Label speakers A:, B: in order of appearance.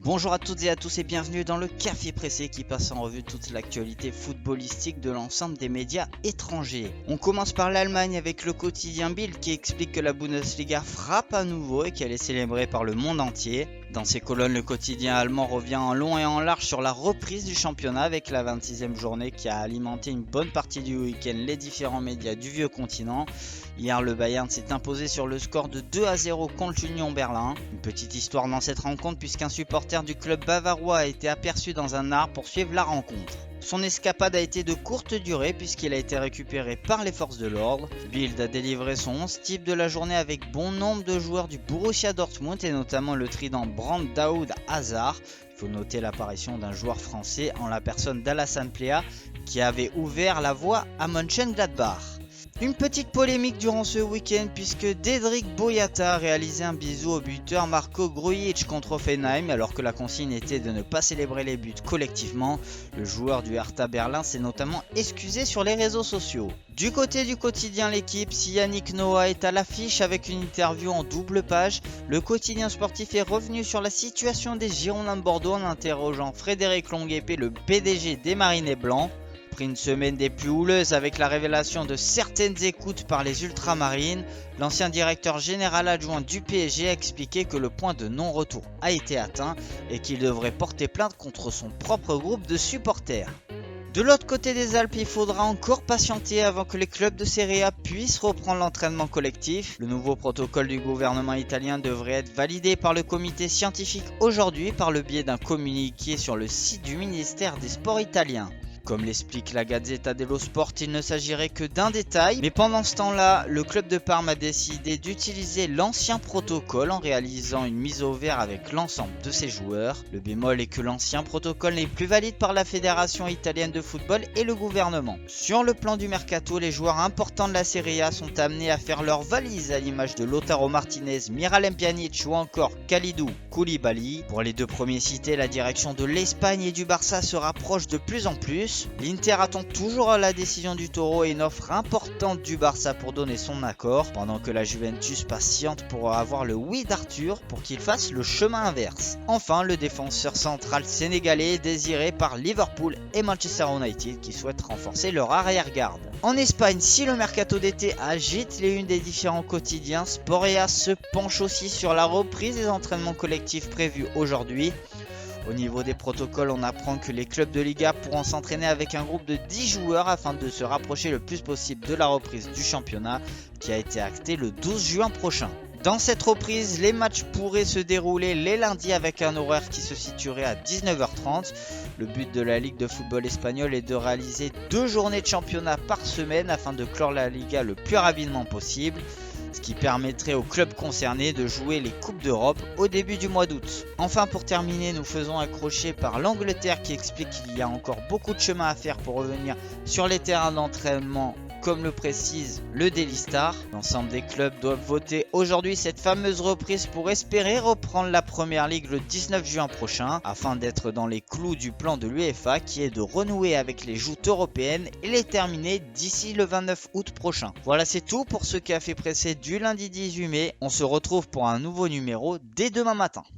A: Bonjour à toutes et à tous et bienvenue dans le Café Pressé qui passe en revue toute l'actualité footballistique de l'ensemble des médias étrangers. On commence par l'Allemagne avec le quotidien Bild qui explique que la Bundesliga frappe à nouveau et qu'elle est célébrée par le monde entier. Dans ses colonnes, le quotidien allemand revient en long et en large sur la reprise du championnat avec la 26e journée qui a alimenté une bonne partie du week-end les différents médias du vieux continent. Hier, le Bayern s'est imposé sur le score de 2-0 contre l'Union Berlin. Une petite histoire dans cette rencontre puisqu'un supporter du club bavarois a été aperçu dans un arbre pour suivre la rencontre. Son escapade a été de courte durée puisqu'il a été récupéré par les forces de l'ordre. Bild a délivré son 11 type de la journée avec bon nombre de joueurs du Borussia Dortmund et notamment le trident Brandt Daoud Hazard. Il faut noter l'apparition d'un joueur français en la personne d'Alassane Plea qui avait ouvert la voie à Mönchengladbach. Une petite polémique durant ce week-end puisque Dedryck Boyata a réalisé un bisou au buteur Marco Grujic contre Hoffenheim alors que la consigne était de ne pas célébrer les buts collectivement. Le joueur du Hertha Berlin s'est notamment excusé sur les réseaux sociaux. Du côté du quotidien L'équipe, si Yannick Noah est à l'affiche avec une interview en double page, le quotidien sportif est revenu sur la situation des Girondins de Bordeaux en interrogeant Frédéric Longuepé, le PDG des Marinés Blancs. Après une semaine des plus houleuses avec la révélation de certaines écoutes par les ultramarines, l'ancien directeur général adjoint du PSG a expliqué que le point de non-retour a été atteint et qu'il devrait porter plainte contre son propre groupe de supporters. De l'autre côté des Alpes, il faudra encore patienter avant que les clubs de Serie A puissent reprendre l'entraînement collectif. Le nouveau protocole du gouvernement italien devrait être validé par le comité scientifique aujourd'hui par le biais d'un communiqué sur le site du ministère des Sports italien. Comme l'explique la Gazzetta dello Sport, il ne s'agirait que d'un détail, mais pendant ce temps-là, le club de Parme a décidé d'utiliser l'ancien protocole en réalisant une mise au vert avec l'ensemble de ses joueurs. Le bémol est que l'ancien protocole n'est plus valide par la Fédération italienne de football et le gouvernement. Sur le plan du mercato, les joueurs importants de la Serie A sont amenés à faire leur valise à l'image de Lautaro Martinez, Miralem Pjanic ou encore Kalidou Koulibaly. Pour les deux premiers cités, la direction de l'Espagne et du Barça se rapproche de plus en plus. L'Inter attend toujours la décision du Taureau et une offre importante du Barça pour donner son accord, pendant que la Juventus patiente pour avoir le oui d'Arthur pour qu'il fasse le chemin inverse. Enfin, le défenseur central sénégalais est désiré par Liverpool et Manchester United qui souhaitent renforcer leur arrière-garde. En Espagne, si le mercato d'été agite les unes des différents quotidiens, Sporea se penche aussi sur la reprise des entraînements collectifs prévus aujourd'hui. Au niveau des protocoles, on apprend que les clubs de Liga pourront s'entraîner avec un groupe de 10 joueurs afin de se rapprocher le plus possible de la reprise du championnat qui a été actée le 12 juin prochain. Dans cette reprise, les matchs pourraient se dérouler les lundis avec un horaire qui se situerait à 19h30. Le but de la Ligue de football espagnole est de réaliser 2 journées de championnat par semaine afin de clore la Liga le plus rapidement possible, ce qui permettrait aux clubs concernés de jouer les Coupes d'Europe au début du mois d'août. Enfin, pour terminer, nous faisons accrocher par l'Angleterre qui explique qu'il y a encore beaucoup de chemin à faire pour revenir sur les terrains d'entraînement, comme le précise le Daily Star. L'ensemble des clubs doivent voter aujourd'hui cette fameuse reprise pour espérer reprendre la Première Ligue le 19 juin prochain, afin d'être dans les clous du plan de l'UEFA qui est de renouer avec les joutes européennes et les terminer d'ici le 29 août prochain. Voilà, c'est tout pour ce Café Pressé du lundi 18 mai. On se retrouve pour un nouveau numéro dès demain matin.